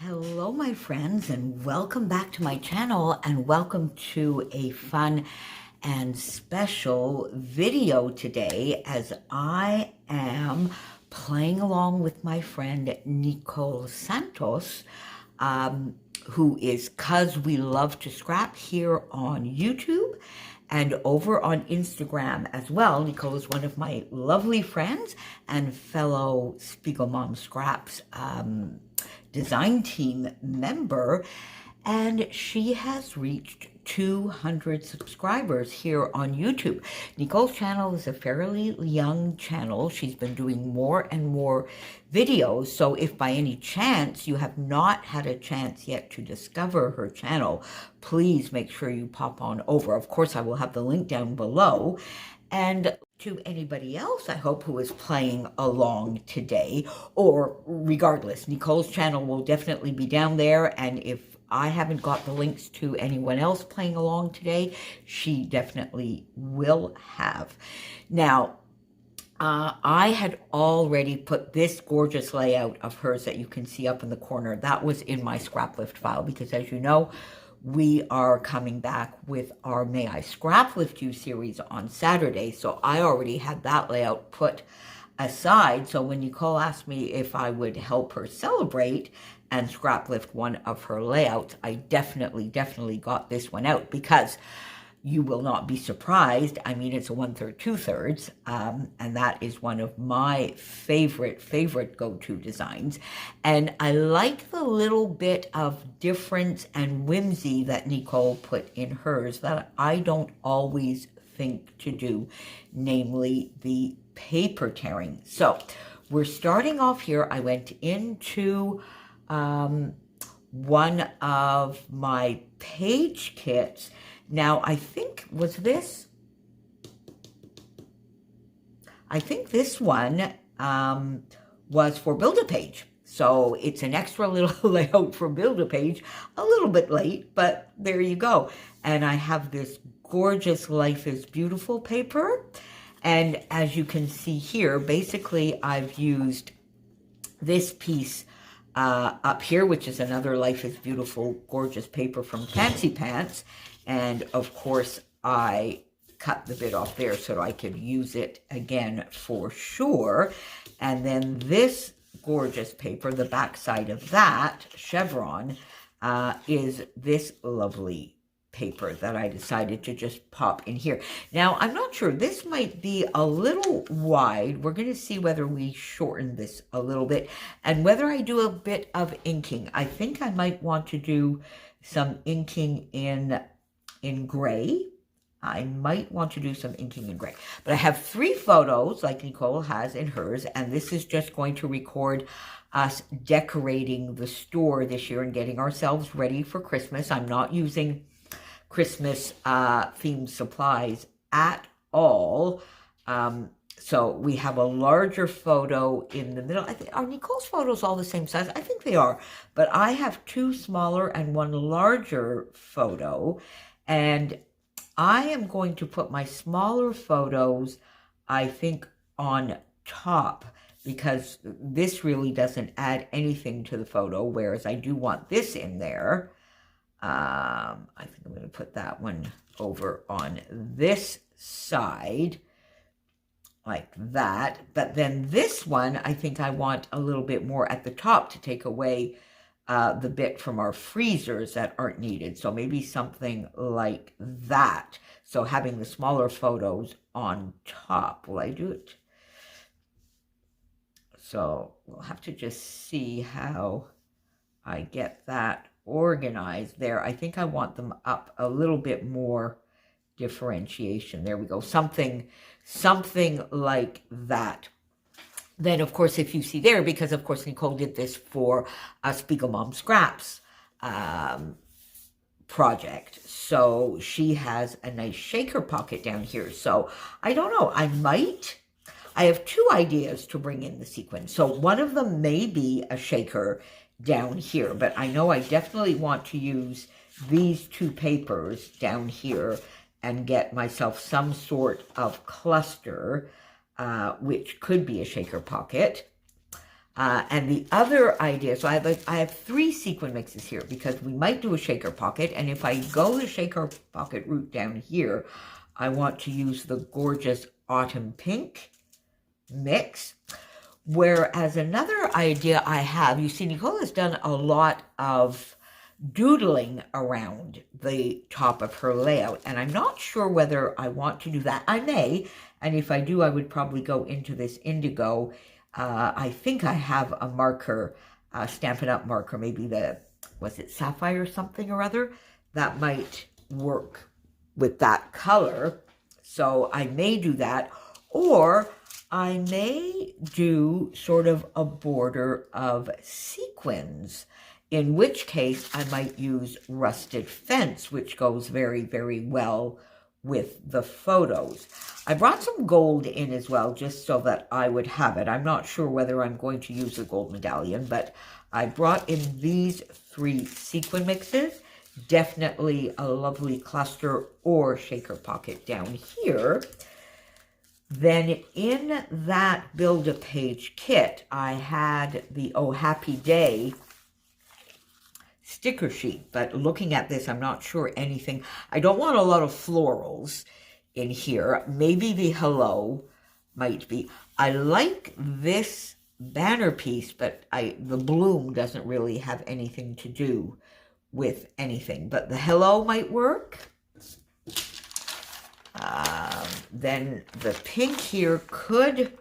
Hello, my friends, and welcome back to my channel, and welcome to a fun and special video today as I am playing along with my friend Nicole Santos, who is Cuz We Love to Scrap here on YouTube and over on Instagram as well. Nicole is one of my lovely friends and fellow Spiegel Mom Scraps design team member, and she has reached 200 subscribers here on YouTube. Nicole's channel is a fairly young channel. She's been doing more and more videos, so if by any chance you have not had a chance yet to discover her channel, please make sure you pop on over. Of course, I will have the link down below. And to anybody else, I hope, who is playing along today, or regardless, Nicole's channel will definitely be down there, and if I haven't got the links to anyone else playing along today, she definitely will have. Now, I had already put this gorgeous layout of hers that you can see up in the corner. That was in my Scraplift file because, as you know, we are coming back with our May I Scraplift You series on Saturday. So I already had that layout put aside. So when Nicole asked me if I would help her celebrate and scraplift one of her layouts, I definitely got this one out because you will not be surprised. I mean, it's a 1/3, 2/3, and that is one of my favorite go-to designs. And I like the little bit of difference and whimsy that Nicole put in hers that I don't always think to do, namely the paper tearing. So we're starting off here. I went into one of my page kits. Now, I think this one was for Build-A-Page. So it's an extra little layout for Build-A-Page, a little bit late, but there you go. And I have this gorgeous Life is Beautiful paper. And as you can see here, basically I've used this piece up here, which is another Life is Beautiful gorgeous paper from Fancy Pants. And of course, I cut the bit off there so I could use it again for sure. And then this gorgeous paper, the back side of that chevron, is this lovely paper that I decided to just pop in here. Now, I'm not sure. This might be a little wide. We're going to see whether we shorten this a little bit and whether I do a bit of inking. I think I might want to do some inking in gray. I might want to do some inking in gray. But I have 3 photos like Nicole has in hers, and this is just going to record us decorating the store this year and getting ourselves ready for Christmas. I'm not using Christmas themed supplies at all. So we have a larger photo in the middle. Are Nicole's photos all the same size? I think they are. But I have 2 smaller and 1 larger photo. And I am going to put my smaller photos, I think, on top because this really doesn't add anything to the photo, whereas I do want this in there. I think I'm going to put that one over on this side like that. But then this one, I think I want a little bit more at the top to take away the bit from our freezers that aren't needed. So maybe something like that. So having the smaller photos on top. Will I do it? So we'll have to just see how I get that organized there. I think I want them up a little bit more differentiation. There we go. Something like that. Then, of course, if you see there, because, of course, Nicole did this for a Spiegel Mom Scraps project. So she has a nice shaker pocket down here. So I don't know. I have 2 ideas to bring in the sequins. So one of them may be a shaker down here, but I know I definitely want to use these 2 papers down here and get myself some sort of cluster, which could be a shaker pocket. And the other idea, so I have 3 sequin mixes here because we might do a shaker pocket. And if I go the shaker pocket route down here, I want to use the gorgeous Autumn Pink mix. Whereas another idea I have, you see, Nicole has done a lot of doodling around the top of her layout, and I'm not sure whether I want to do that. I may, and if I do, I would probably go into this indigo. I think I have a marker, Stampin' Up! Marker, maybe was it Sapphire something or other? That might work with that color. So I may do that, or I may do sort of a border of sequins, in which case I might use Rusted Fence, which goes very, very well with the photos. I brought some gold in as well, just so that I would have it. I'm not sure whether I'm going to use the gold medallion, but I brought in these 3 sequin mixes. Definitely a lovely cluster or shaker pocket down here. Then in that Build-A-Page kit, I had the Oh Happy Day sticker sheet, but looking at this, I'm not sure anything. I don't want a lot of florals in here. Maybe the hello might be. I like this banner piece, but the bloom doesn't really have anything to do with anything, but the hello might work. Then the pink here could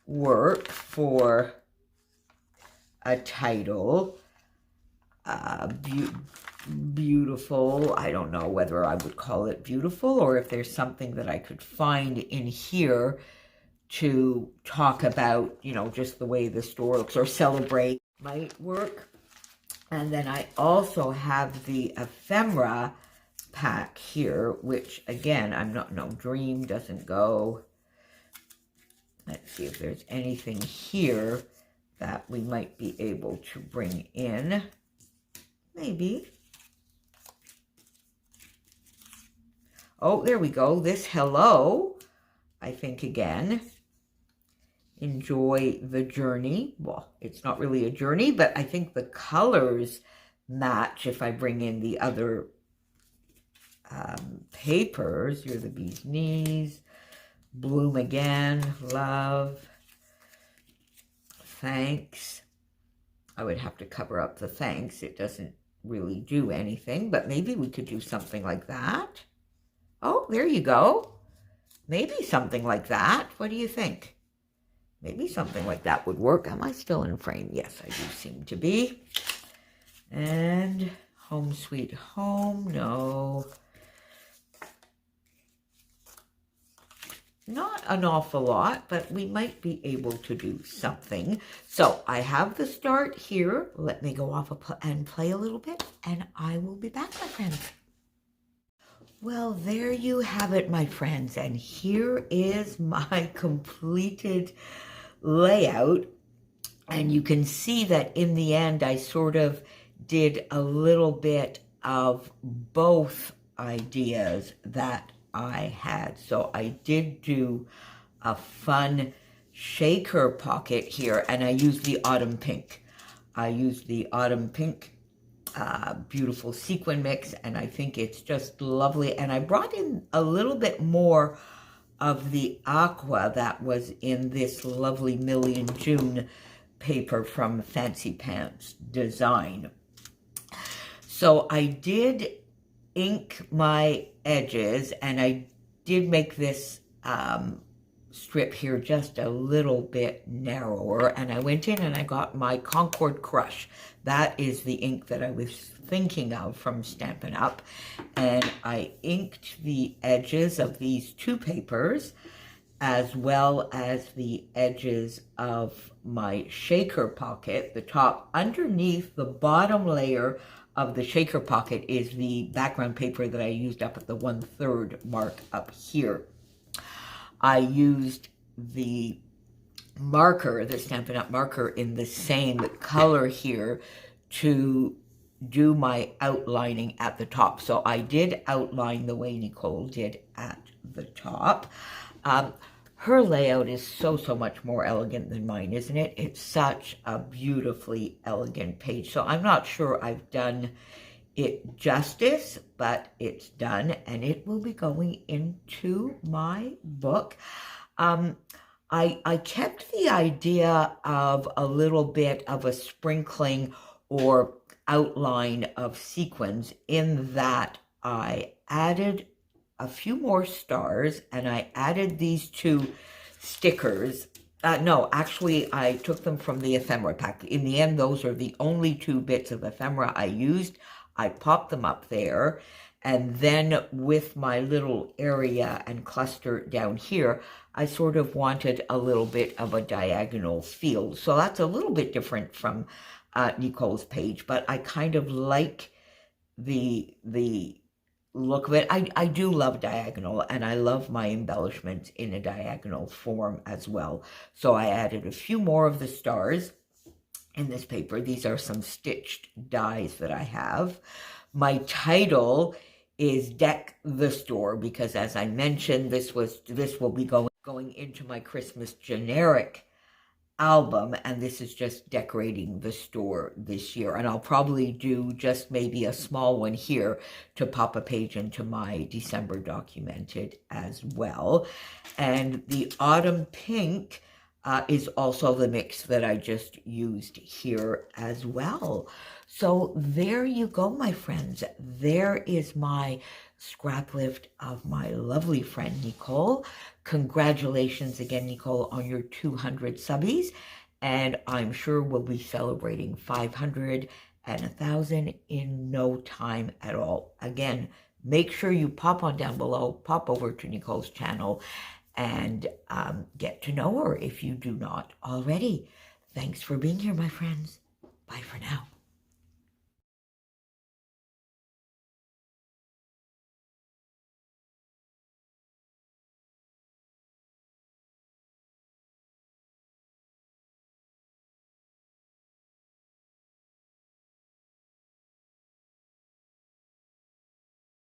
work for a title. Beautiful. I don't know whether I would call it beautiful or if there's something that I could find in here to talk about, you know, just the way the store looks, or celebrate might work. And then I also have the ephemera pack here, which again, dream doesn't go. Let's see if there's anything here that we might be able to bring in. Maybe. Oh, there we go. This hello, I think again. Enjoy the journey. Well, it's not really a journey, but I think the colors match if I bring in the other papers. You're the bee's knees. Bloom again. Love. Thanks. I would have to cover up the thanks. It doesn't really do anything, but maybe we could do something like that. Oh, there you go. Maybe something like that. What do you think? Maybe something like that would work. Am I still in frame? Yes, I do seem to be. And Home Sweet Home. No. Not an awful lot, but we might be able to do something. So I have the start here. Let me go off and play a little bit, and I will be back, my friends. Well, there you have it, my friends, and here is my completed layout. And you can see that in the end, I sort of did a little bit of both ideas that I had. So I did do a fun shaker pocket here, and I used the Autumn Pink. I used the Autumn Pink beautiful sequin mix, and I think it's just lovely. And I brought in a little bit more of the aqua that was in this lovely Million June paper from Fancy Pants Design. So I did ink my edges, and I did make this strip here just a little bit narrower, and I went in and I got my Concord Crush. That is the ink that I was thinking of from Stampin' Up, and I inked the edges of these two papers as well as the edges of my shaker pocket. The top underneath the bottom layer of the shaker pocket is the background paper that I used up at the 1/3 mark up here. I used the marker, the Stampin' Up! Marker in the same color here to do my outlining at the top. So I did outline the way Nicole did at the top. Her layout is so much more elegant than mine, isn't it? It's such a beautifully elegant page. So I'm not sure I've done it justice, but it's done, and it will be going into my book. I kept the idea of a little bit of a sprinkling or outline of sequins in that I added a few more stars, and I added these two stickers. No, actually, I took them from the ephemera pack. In the end, those are the only two bits of ephemera I used. I popped them up there, and then with my little area and cluster down here, I sort of wanted a little bit of a diagonal feel. So that's a little bit different from Nicole's page, but I kind of like the look of it. I do love diagonal, and I love my embellishments in a diagonal form as well. So I added a few more of the stars in this paper. These are some stitched dies that I have. My title is Deck the Store, because as I mentioned, this will be going into my Christmas generic album, and this is just decorating the store this year. And I'll probably do just maybe a small one here to pop a page into my December documented as well. And the autumn pink is also the mix that I just used here as well. So there you go, my friends. There is my scrap lift of my lovely friend Nicole. Congratulations again, Nicole, on your 200 subbies. And I'm sure we'll be celebrating 500 and 1,000 in no time at all. Again, make sure you pop on down below, pop over to Nicole's channel, and get to know her if you do not already. Thanks for being here, my friends. Bye for now.